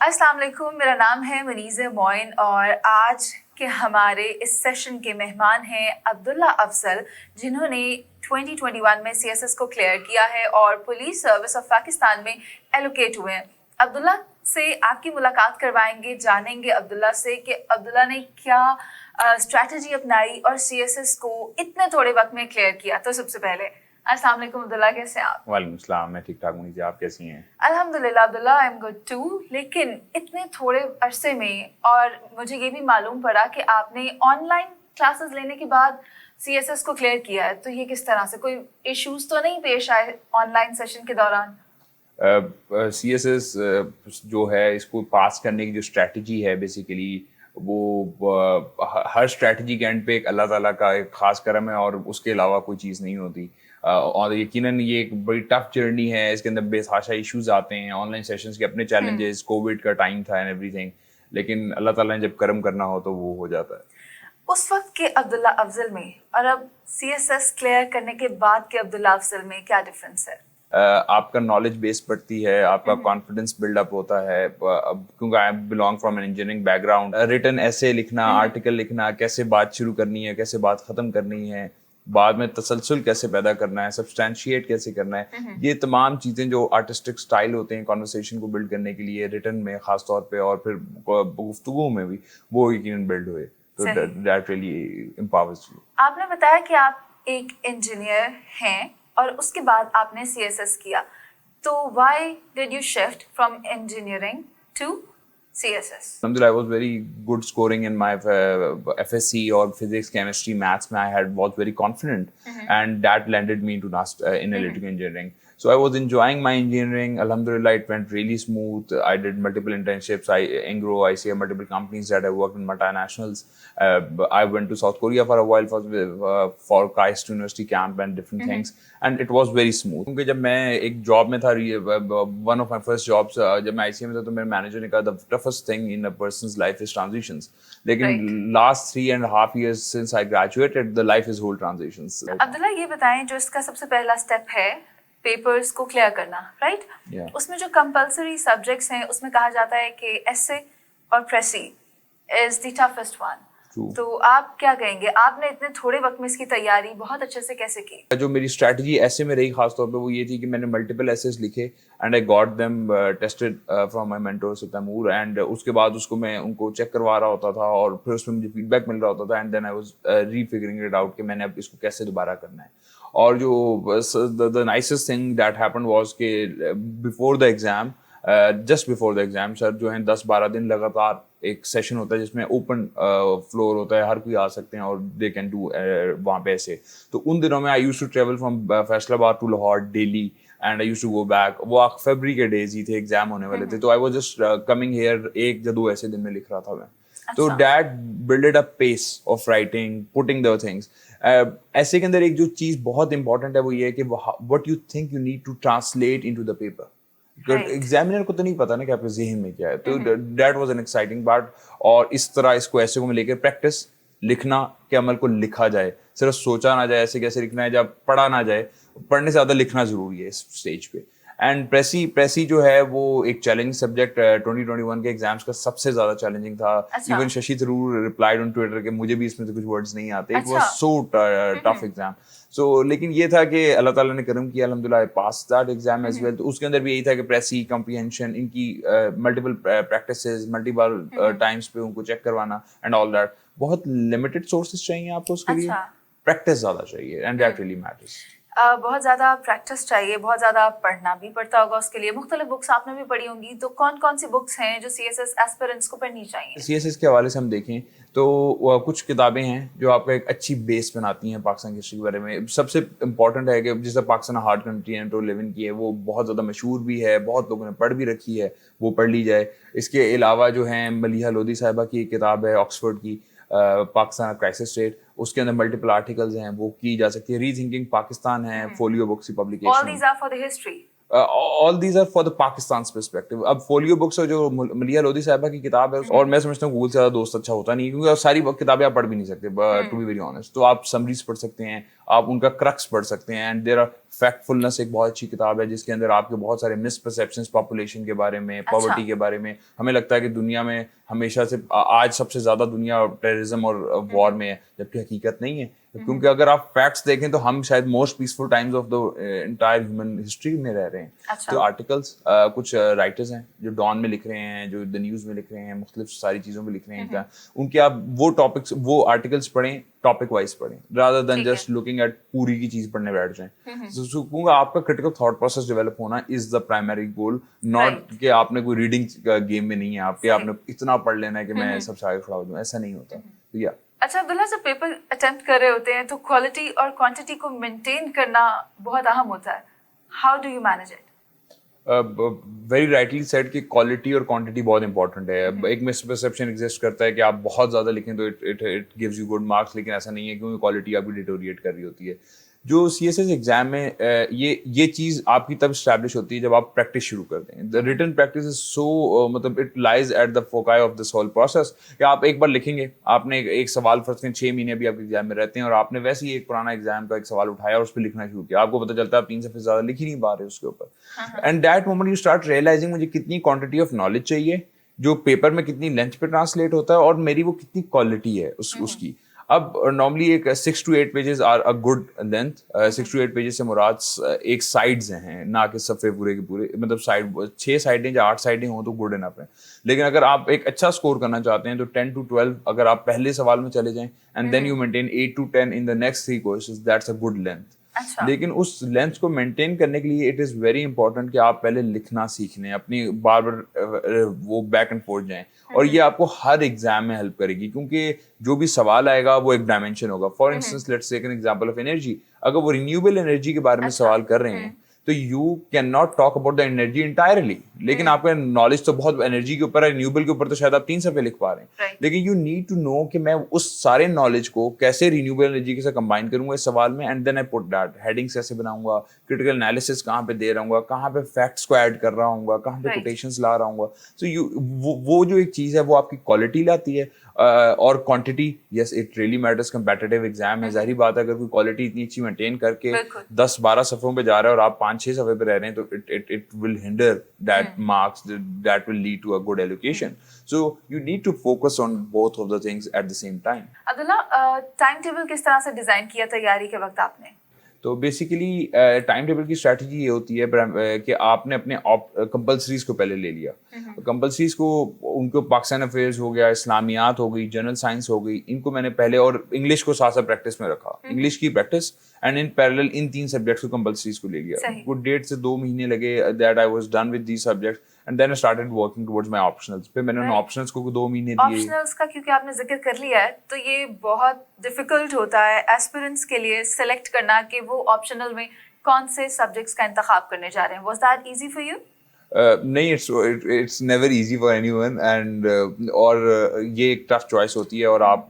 अस्सलाम वालेकुम, मेरा नाम है मनीज़ मोइन और आज के हमारे इस सेशन के मेहमान हैं अब्दुल्ला अफजल, जिन्होंने 2021 में सीएसएस को क्लियर किया है और पुलिस सर्विस ऑफ पाकिस्तान में एलोकेट हुए हैं। अब्दुल्ला से आपकी मुलाकात करवाएंगे, जानेंगे अब्दुल्ला से कि अब्दुल्ला ने क्या स्ट्रैटेजी अपनाई और सीएसएस को इतने थोड़े वक्त में क्लियर किया। तो सबसे पहले अस्सलाम वालेकुम अब्दुल्ला, कैसे हैं आप? वालेकुम सलाम, मैं ठीक ठाक हूँ जी, आप कैसी हैं? अल्हम्दुलिल्लाह Abdullah, I am good too. लेकिन इतने थोड़े अरसे में और मुझे ये भी मालूम पड़ा कि आपने ऑनलाइन क्लासेस लेने के बाद सीएसएस को क्लियर किया है, तो ये किस तरह से, कोई इश्यूज तो नहीं पेश आए ऑनलाइन सेशन के दौरान? सीएसएस जो है, इसको पास करने की जो स्ट्रैटेजी है बेसिकली वो हर स्ट्रैटेजी के एंड पे एक अल्लाह ताला का एक ख़ास करम है और उसके अलावा कोई चीज़ नहीं होती। और यकीनन ये एक बड़ी टफ जर्नी है, इसके अंदर बेतहाशा इश्यूज आते हैं, ऑनलाइन सेशंस के अपने चैलेंजेस, कोविड का टाइम था एंड एवरीथिंग, लेकिन अल्लाह ताला ने जब करम करना हो तो वो हो जाता है। उस वक्त के अब्दुल्ला अफजल में और अब सीएसएस क्लियर करने के बाद के अब्दुल्ला अफजल में क्या डिफरेंस है? आपका नॉलेज बेस बढ़ती है, आपका कॉन्फिडेंस बिल्डअप होता है। क्योंकि I belong from an engineering background, written ऐसे लिखना, आर्टिकल लिखना, कैसे बात शुरू करनी है, कैसे बात ख़त्म करनी है, बाद में तसलसल कैसे पैदा करना है, सब्सटैंशिएट कैसे करना है, ये तमाम चीज़ें जो आर्टिस्टिक स्टाइल होते हैं कॉन्वर्सेशन को बिल्ड करने के लिए रिटन में ख़ास तौर पे और फिर गुफ्तगू में भी, वो यकीनन बिल्ड हुए। तो दैट रियली एम्पावर्स यू। आपने बताया कि आप एक इंजीनियर हैं और उसके बाद आपने सीएसएस किया, तो why did you shift from engineering to CSS? Alhamdulillah, I was very good scoring in my FSC or physics, chemistry, maths. I was very confident, and that landed me into in electrical engineering. So I was enjoying my engineering. Alhamdulillah, it went really smooth. I did multiple internships. Engro, ICA, multiple companies that I worked in multinationals. I went to South Korea for a while for KAIST University camp and different things, and it was very smooth. क्योंकि जब मैं एक job में था, one of my first jobs, जब मैं ICA में था तो मेरे मैनेजर ने कहा the toughest thing in a person's life is transitions. लेकिन last 3.5 years since I graduated, the life is whole transitions. Abdullah, ये बताएं, जो इसका सबसे पहला स्टेप है पेपर्स को क्लियर करना, राइट? उसमें जो कंपलसरी सब्जेक्ट्स हैं उसमें कहा जाता है कि एसे और प्रेसी इज द टफेस्ट वन। तो आप क्या कहेंगे, आपने इतने थोड़े वक्त में इसकी तैयारी बहुत अच्छे से कैसे की? जो मेरी स्ट्रैटेजी ऐसे में रही खास तौर पे वो ये थी कि मैंने मल्टीपल एसेस लिखे and I got them tested from my mentor Taimur, and उसके बाद उसको मैं उनको चेक करवा रहा होता था और फिर उसमें मुझे फीडबैक मिल रहा होता था, and then I was refiguring it out कि मैंने अब इसको कैसे दोबारा करना है। और जो the nicest thing that happened was कि before the exam, just before the exam sir जो है 10-12 दिन लगातार एक सेशन होता है जिसमें ओपन फ्लोर होता है, हर कोई आ सकते हैं और दे कैन डू वहाँ पे ऐसे। तो उन दिनों में I used to travel from Faisalabad to Lahore daily and I used to go back. वो फरवरी के डेज ही थे, एग्जाम होने वाले थे, तो I was just coming here 1 या 2 ऐसे दिन में लिख रहा था मैं। तो that builded a pace of writing, putting the things. ऐसे के अंदर एक जो चीज़ बहुत इंपॉर्टेंट है वो ये है कि what you think you need to translate into the paper. Examiner को तो नहीं पता ना कि आपके ज़हन में क्या है, तो that was an exciting part. और इस तरह इसको ऐसे को मैं लेकर प्रैक्टिस, लिखना के अमल को लिखा जाए, सिर्फ सोचा ना जाए ऐसे कैसे लिखना है, जब पढ़ा ना जाए, पढ़ने से ज़्यादा लिखना ज़रूरी है इस स्टेज पे। एंड प्रेसी जो है वो एक चैलेंजिंग सब्जेक्ट 2021 के एग्जाम्स का सबसे ज़्यादा चैलेंजिंग था। Even Shashi Tharoor replied on Twitter कि मुझे भी इसमें तो कुछ वर्ड्स नहीं आते, it was so tough exam. So लेकिन ये था कि अल्लाह ताला ने करम किया, अल्हम्दुलिल्लाह आई पास दैट एग्जाम एज वेल। तो उसके अंदर भी यही था कि प्रेसी, कॉम्प्रिहेंशन, इनकी मल्टीपल प्रैक्टिसेस, मल्टीपल टाइम्स पे उनको चेक करवाना एंड ऑल दैट। बहुत लिमिटेड सोर्सेज चाहिए आपको उसके लिए, प्रैक्टिस ज़्यादा चाहिए, एंड दैट रियली मैटर्स। बहुत ज़्यादा प्रैक्टिस चाहिए, बहुत ज़्यादा पढ़ना भी पड़ता होगा उसके लिए। मुख्तलिफ बुक्स आपने भी पढ़ी होंगी, तो कौन कौन सी बुक्स हैं जो सीएसएस एस्पिरेंट्स को पढ़नी चाहिए? सीएसएस के हवाले से हम देखें तो कुछ किताबें हैं जो आपका एक अच्छी बेस बनाती हैं पाकिस्तान की हिस्ट्री के बारे में। सबसे इम्पॉर्टेंट है कि जिस तरह पाकिस्तान हार्ड कंट्री है टू लिव इन की है, वो बहुत ज़्यादा मशहूर भी है, बहुत लोगों ने पढ़ भी रखी है, वो पढ़ ली जाए। इसके अलावा जो है मलिहा लोधी साहिबा की एक किताब है ऑक्सफोर्ड की, पाकिस्तान क्राइसिस स्टेट, उसके अंदर मल्टीपल आर्टिकल्स हैं, वो की जा सकती है। रीथिंकिंग पाकिस्तान है, फोलियो बुक्स की publication. All these are for the history. All these are for the Pakistan's perspective. अब फोलियो बुक्स जो मलिहा लोधी साहिबा की किताब है, और मैं समझता हूँ गूगल से ज़्यादा दोस्त अच्छा होता नहीं, क्योंकि सारी किताबें आप पढ़ भी नहीं सकते, टू बी वेरी ऑनेस्ट। तो आप समरीज पढ़ सकते हैं, आप उनका क्रक्स पढ़ सकते हैं. एंड देयर आर फैक्टफुलनेस एक बहुत अच्छी किताब है जिसके अंदर आपके बहुत सारे मिसपरसेप्शंस पॉपुलेशन के बारे में, पॉवर्टी के बारे में. हमें लगता है कि दुनिया में हमेशा से आज सबसे ज़्यादा दुनिया टेररिज्म और वॉर में है, जबकि हकीकत नहीं है. क्योंकि अगर आप फैक्ट्स देखें तो हम शायद most peaceful times of the entire human history में रह रहे हैं. तो आर्टिकल्स कुछ राइटर्स हैं जो डॉन में लिख रहे हैं, जो द न्यूज़ में लिख रहे हैं, मुख्तलिफ सारी चीज़ों में लिख रहे हैं. उनके आप वो टॉपिक्स, वो आर्टिकल्स पढ़ें, टॉपिक वाइज पढ़ें, rather than just looking at पूरी की चीज़ पढ़ने बैठ जाएं. तो आपका क्रिटिकल थॉट प्रोसेस डेवलप होना is the primary goal, not कि आपने कोई रीडिंग गेम में नहीं है आपके, आपने इतना पढ़ लेना है कि मैं सबसे आगे खड़ा हो जाऊं. ऐसा नहीं होता. तो या अच्छा अब्दुल्ला, जब पेपर अटेम्प्ट कर रहे होते हैं तो क्वालिटी और क्वांटिटी को मेंटेन करना बहुत अहम होता है. How do you manage it? Very rightly said कि क्वालिटी और क्वांटिटी बहुत इंपॉर्टेंट है. एक मिसपरसेप्शन एग्जिस्ट करता है कि आप बहुत ज़्यादा लिखें तो it gives you good marks, लेकिन ऐसा नहीं है, क्योंकि क्वालिटी आपकी डिटोरिएट कर रही होती है. जो CSS एग्जाम में ये चीज़ आपकी तब स्टैब्लिश होती है जब आप प्रैक्टिस शुरू करते हैं. The written practice is so मतलब it lies at the foci of this whole process कि आप एक बार लिखेंगे, आपने एक सवाल फर्स्ट के 6 महीने भी आपके एग्जाम में रहते हैं और आपने वैसे ही एक पुराना एग्जाम का एक सवाल उठाया और उस पर लिखना शुरू किया, आपको पता चलता है आप 3 सफ़े ज़्यादा लिख ही नहीं पा रहे उसके ऊपर. And that moment you start realising मुझे कितनी क्वान्टिटी ऑफ नॉलेज चाहिए, जो पेपर में कितनी लेंथ पे ट्रांसलेट होता है, और मेरी वो कितनी क्वालिटी है उसकी. अब नॉर्मली एक 6 to 8 pages are a good length. 6 to 8 pages से मुराद एक साइड्स हैं, ना कि सफ़े पूरे के पूरे. मतलब साइड 6 साइडें या 8 साइडें हों तो गुड इनफ है. लेकिन अगर आप एक अच्छा स्कोर करना चाहते हैं तो 10 to 12 अगर आप पहले सवाल में चले जाएं and then you maintain 8 to 10 in the next 3 courses, that's a good length. लेकिन उस लेंथ को मेंटेन करने के लिए इट इज़ वेरी इंपॉर्टेंट कि आप पहले लिखना सीख लें, अपनी बार बार वो बैक एंड फोर्थ जाएं. और ये आपको हर एग्जाम में हेल्प करेगी, क्योंकि जो भी सवाल आएगा वो एक डायमेंशन होगा. For instance let's take an example of energy. अगर वो रिन्यूएबल एनर्जी के बारे में सवाल कर रहे हैं तो you can not talk about the energy entirely. लेकिन आपका नॉलेज तो बहुत एनर्जी के ऊपर है, रिन्यूएबल के ऊपर तो शायद आप 3 सफ़े लिख पा रहे हैं. लेकिन यू नीड टू नो कि मैं उस सारे नॉलेज को कैसे रिन्यूएबल एनर्जी के साथ कंबाइन करूंगा इस सवाल में, and then I put that. Headings कैसे बनाऊंगा, क्रिटिकल एनालिसिस कहाँ पे दे रहा हूँ, कहाँ पे फैक्ट्स को ऐड कर रहा हूँ, कहाँ पे कोटेशंस ला रहा हूँ. सो यू वो जो एक चीज़ है वो आपकी क्वालिटी लाती है. और quantity, yes it really matters. Competitive exam है, जाहिर बात है अगर कोई क्वालिटी इतनी अच्छी मेंटेन करके 10-12 सफ़ों पे जा रहा है और आप 5-6 सफ़े पे रह रहे हैं तो it will hinder that marks, that will lead to a good education. So you need to focus on both of the things at the same time. Abdullah, time table किस तरह से डिजाइन किया तैयारी के वक्त आपने? तो बेसिकली टाइम टेबल की स्ट्रैटेजी ये होती है कि आपने अपने कंपल्सरीज को पहले ले लिया. कंपल्सरीज को उनको पाकिस्तान अफेयर्स हो गया, इस्लामियात हो गई, जनरल साइंस हो गई, इनको मैंने पहले, और इंग्लिश को साथ साथ प्रैक्टिस में रखा. इंग्लिश की practice and in parallel in 3 subjects को कंपल्सरीज को ले लिया. गुड 1.5 से 2 महीने लगे that I was done with these subjects. And then I started working towards my optionals. फिर मैंने उन ऑप्शनल्स को 2 महीने दिए. ऑप्शनल्स का क्योंकि आपने जिक्र कर लिया है तो ये बहुत डिफिकल्ट होता है एस्पिरेंट्स के लिए सेलेक्ट करना कि वो ऑप्शनल में कौन से सब्जेक्ट्स का इंतखाब करने जा रहे हैं. Was that easy for you? नहीं, it's never easy for anyone. And और ये एक टफ चॉइस होती है, और आप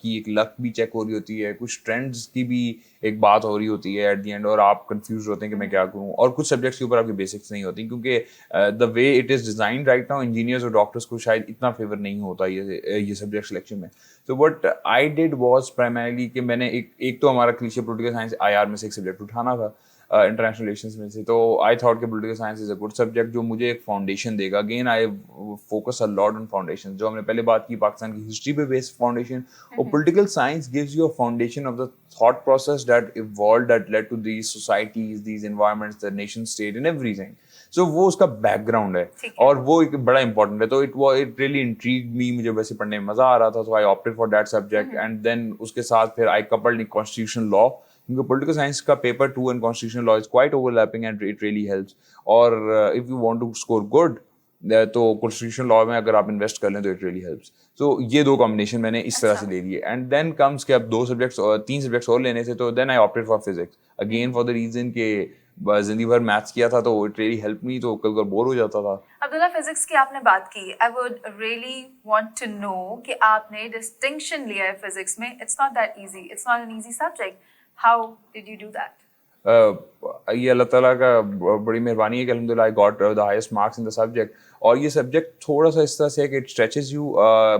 की एक लक भी चेक हो रही होती है, कुछ ट्रेंड्स की भी एक बात हो रही होती है एट द एंड, और आप कंफ्यूज होते हैं कि मैं क्या करूं. और कुछ सब्जेक्ट्स के ऊपर आपकी बेसिक्स नहीं होती, क्योंकि the way it is design right now engineers और डॉक्टर्स को शायद इतना फेवर नहीं होता ये सब्जेक्ट सिलेक्शन में. तो what I did was primarily कि मैंने एक तो हमारा क्लीशे पॉलिटिकल साइंस IR में से एक सब्जेक्ट उठाना था, इंटरनेशनल रिलेशंस में से. तो आई थॉट कि political science is a good subject जो मुझे एक फाउंडेशन देगा. Again I focus a lot on foundation, जो हमने पहले बात की पाकिस्तान की हिस्ट्री पे बेस्ड फाउंडेशन. और political science gives you a foundation of the thought process that evolved, that led to these societies, these environments, the nation state and everything. So वो उसका बैकग्राउंड है और वो एक बड़ा इंपॉर्टेंट है. तो इट रियली इंट्रीग्ड मी, मुझे वैसे पढ़ने में मजा आ रहा था, तो I opted for that subject. And then उसके साथ फिर I coupled in constitutional law, क्योंकि पॉलिटिकल साइंस का paper 2 and constitutional law is quite overlapping and it really helps. और if you want to score good तो constitutional law में अगर आप इन्वेस्ट कर लें तो इट रियली हेल्प्स. सो ये 2 कॉम्बिनेशन मैंने इस तरह से ले लिए. एंड देन कम्स कि अब 3 सब्जेक्ट्स और लेने थे, तो then I opted for physics again for the reason के जिंदगी भर मैथ्स किया था तो इट रियली हेल्प मी, तो कभी कभी बोर हो जाता था. अब्दुल्ला, फिजिक्स की आपने बात की, I would really want to know कि आपने डिस्टिंक्शन लिया है फिजिक्स में. It's not that easy, it's not an easy subject. How did you do that? یہ اللہ تعالیٰ کا بڑی مہربانی ہے کہ الحمدللہ I got the highest marks in the subject. اور یہ سبجیکٹ تھوڑا سا اس طرح سے ہے کہ اٹ اسٹریچز یو,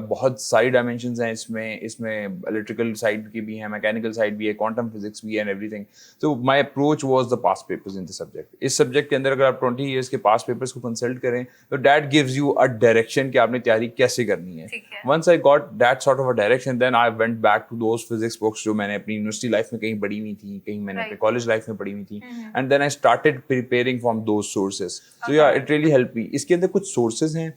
بہت ساری ڈائمینشنز ہیں اس میں الیکٹریکل سائڈ کی بھی ہیں, میکینیکل سائڈ بھی ہے, کوانٹم فزکس بھی ہے اینڈ ایوری تھنگ. تو my approach was the past papers in the subject. اس سبجیکٹ کے اندر اگر آپ 20 ایئرس کے پاس پیپرس کو کنسلٹ کریں تو that gives you a direction کہ آپ نے تیاری کیسے کرنی ہے. Once I got that sort of a direction then I went back to those physics books جو میں نے اپنی یونیورسٹی لائف میں کہیں پڑھی ہوئی تھیں, کہیں میں نے اپنے کالج لائف میں پڑھی ہوئی تھیں, and then I started preparing from those sources. So یا اٹ ریئلی ہیلپ می. اس کے اندر کچھ سورسز ہیں,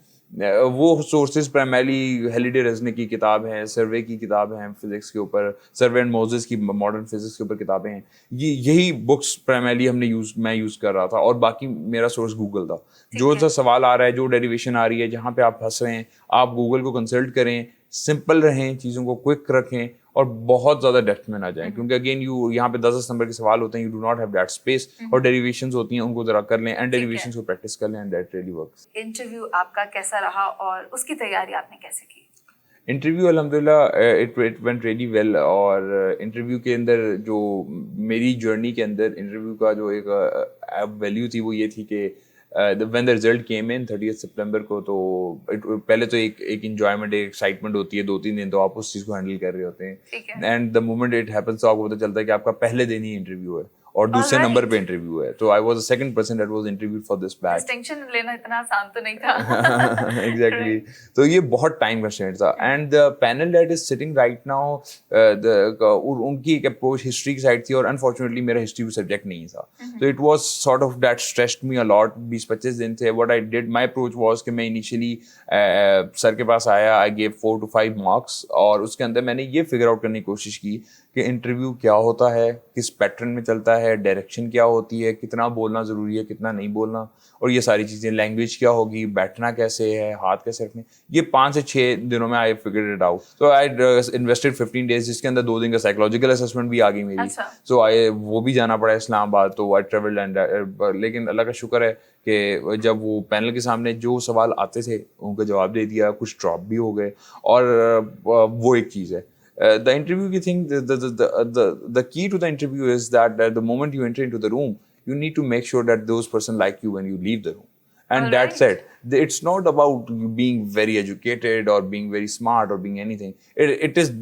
وہ سورسز پرائمرلی ہیلیڈے رزنے کی کتاب ہے, سروے کی کتاب ہیں فزکس کے اوپر, سروے اینڈ موزز کی ماڈرن فزکس کے اوپر کتابیں ہیں. یہی بکس پرائمرلی میں یوز کر رہا تھا, اور باقی میرا سورس گوگل تھا. جو سا سوال آ رہا ہے, جو ڈیریویشن آ رہی ہے, جہاں پہ آپ پھنس رہے ہیں, آپ گوگل کو کنسلٹ کریں, سمپل رہیں, چیزوں کو کوئک رکھیں اور بہت زیادہ ڈیپتھ میں نہ جائیں, کیونکہ اگین یہاں پہ 10 نمبر کے سوال ہوتے ہیں, you do not have that space, اور ڈیریویشنز ہوتی ہیں ان کو ذرا کر لیں, اینڈ ڈیریویشنز کو پریکٹس کر لیں, and that really works. Interview آپ کا کیسا رہا اور اس کی تیاری آپ نے کیسے کی؟ انٹرویو الحمدللہ اٹ وینٹ ریئلی ویل. اور انٹرویو کے اندر جو میری جرنی کے اندر انٹرویو کا جو ایک ویلیو تھی وہ یہ تھی کہ when the result came in 30 September کو, تو پہلے تو ایک انجوائمنٹ, ایک ایکسائٹمنٹ ہوتی ہے, 2-3 دن تو آپ اس چیز کو ہینڈل کر رہے ہوتے ہیں, and the moment it happens تو آپ کو پتہ چلتا ہے کہ آپ کا پہلے دن ہی انٹرویو ہے اور دوسرے نمبر پہ انٹرویو ہے. تو I was the second person that was interviewed for this batch. Distinction لینا اتنا آسان تو نہیں تھا. ایگزیکٹلی. تو یہ بہت ٹائم کنسٹرینٹ تھا, and the panel that is sitting right now, ان کی ایک اپروچ ہسٹری کی سائڈ تھی, اور انفارچونیٹلی میرا ہسٹری سبجیکٹ نہیں تھا. تو it was sort of that stressed me a lot. 20-25 دن تھے. What I did, my approach was کہ میں انیشیلی سر کے پاس آیا, آئی گیو 4 to 5 مارکس, اور اس کے اندر میں نے یہ فگر آؤٹ کرنے کی کوشش کی کہ انٹرویو کیا ہوتا ہے, کس پیٹرن میں چلتا ہے, ڈائریکشن کیا ہوتی ہے, کتنا بولنا ضروری ہے, کتنا نہیں بولنا, اور یہ ساری چیزیں, لینگویج کیا ہوگی, بیٹھنا کیسے ہے, ہاتھ کیسے رکھنے. یہ 5 سے 6 دنوں میں آئی فگرڈ اٹ آؤٹ. تو آئی انویسٹڈ 15 days, جس کے اندر 2 دن کا سائیکولوجیکل اسسمنٹ بھی آ گئی میری. سو وہ بھی جانا پڑا اسلام آباد. تو آئی ٹریولڈ, اینڈ لیکن اللہ کا شکر ہے کہ جب وہ پینل کے سامنے جو سوال آتے تھے ان کا جواب دے دیا, کچھ ڈراپ بھی ہو گئے, اور وہ ایک چیز ہے. The interview ki thing, the key to the interview is that the moment you enter into the room, you need to make sure that those person like you when you leave the room. And that's it. It's not about you being very educated or being very smart or being anything. It is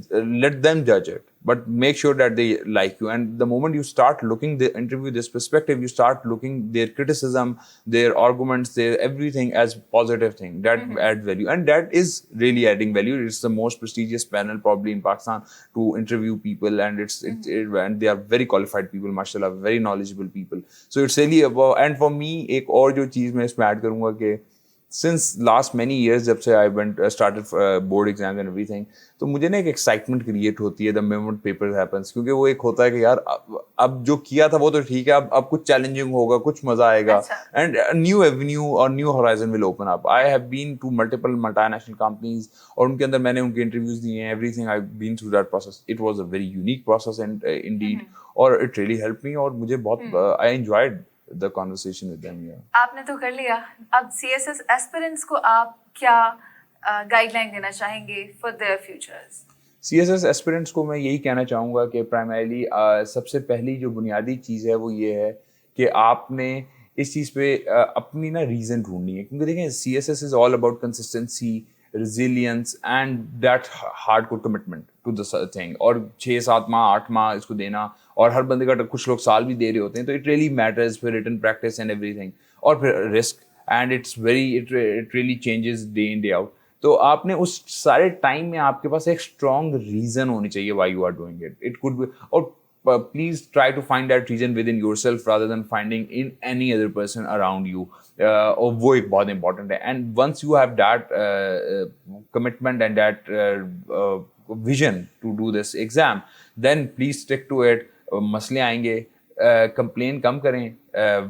let them judge it, but make sure that they like you. And the moment you start looking the interview this perspective, you start looking their criticism, their arguments, their everything as positive thing that add value, and that is really adding value. It's the most prestigious panel probably in Pakistan to interview people, and and they are very qualified people, mashallah, very knowledgeable people. So it's really about, and for me ایک اور جو چیز میں اس میں add کروں گا کہ since last many years جب سے I started board exams and everything, تو مجھے نا ایک ایکسائٹمنٹ کریٹ ہوتی ہے the moment paper happens, کیونکہ وہ ایک ہوتا ہے کہ یار اب جو کیا تھا وہ تو ٹھیک ہے, اب کچھ چیلنجنگ ہوگا, کچھ مزہ آئے گا, اینڈ نیو ایونیو اور new horizon will open up. I have been to multiple multinational companies, اور ان کے اندر میں نے ان کے انٹرویوز دیے ہیں, everything I've been through that process. It was a very unique process and indeed, اور it really helped me, اور مجھے بہت I enjoyed the conversation with them. Yeah. آپ نے تو کر لیا, اب CSS aspirants کو آپ کیا گائیڈ لائن دینا چاہیں گے for their futures؟ CSS aspirants کو میں یہی کہنا چاہوں گا کہ پرائمریلی سب سے پہلی جو بنیادی چیز ہے وہ یہ ہے کہ آپ نے اس چیز پہ اپنی نا ریزن ڈھونڈنی ہے, کیونکہ دیکھیں CSS is all about consistency, resilience and that hardcore commitment to the thing. اور 6-7 ماہ 8 ماہ اس کو دینا, اور ہر بندے کا کچھ لوگ سال بھی دے رہے ہوتے ہیں, تو it really matters for written practice and everything. اور پھر risk, and it really changes day in day out. تو آپ نے اس سارے ٹائم میں آپ کے پاس ایک اسٹرانگ ریزن ہونی چاہیے why you are doing it. It could be, اور please try to find that reason within yourself rather than finding in any other person around you. اور وہ ایک بہت امپورٹنٹ ہے. And once you have that commitment and that vision to do this exam, then please stick to it. مسئلے آئیں گے, complain کم کریں,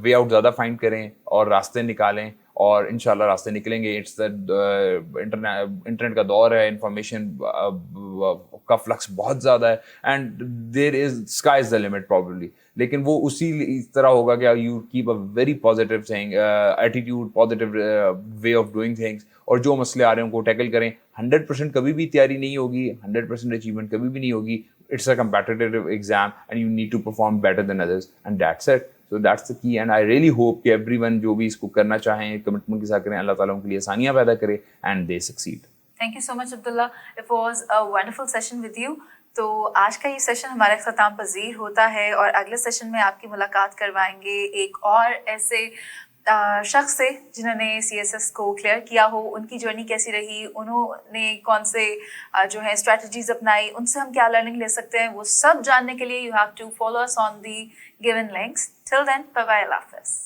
way out زیادہ فائنڈ کریں اور راستے نکالیں, اور انشاءاللہ راستے نکلیں گے. اٹس انٹرنیٹ کا دور ہے, انفارمیشن کا فلکس بہت زیادہ ہے, and there is sky is the limit probably. لیکن وہ اسی طرح ہوگا کہ you keep a very positive thing attitude, positive way of doing things, اور جو مسئلے آ رہے ہیں ان کو ٹیکل کریں. 100% کبھی بھی تیاری نہیں ہوگی, 100% اچیومنٹ کبھی بھی نہیں ہوگی. It's a competitive exam and you need to perform better than others, and that's it. So that's the key, and I really hope کہ everyone جو بھی اس کو کرنا چاہیں کمٹمنٹ کے ساتھ کریں, اللہ تعالیٰ ان کے لیے آسانیاں پیدا کرے and they succeed. Thank you so much, Abdullah. It was a wonderful session with you. تو آج کا یہ سیشن ہمارا اختتام پذیر ہوتا ہے اور اگلے سیشن میں آپ کی ملاقات کروائیں گے ایک اور ایسے شخص سے جنہوں نے CSS کو کلیئر کیا ہو, ان کی جرنی کیسی رہی, انہوں نے کون سے جو ہے اسٹریٹجیز اپنائی, ان سے ہم کیا لرننگ لے سکتے ہیں, وہ سب جاننے کے لیے یو ہیو ٹو فالو اس on the given links. Till then, bye bye, اللہ حافظ.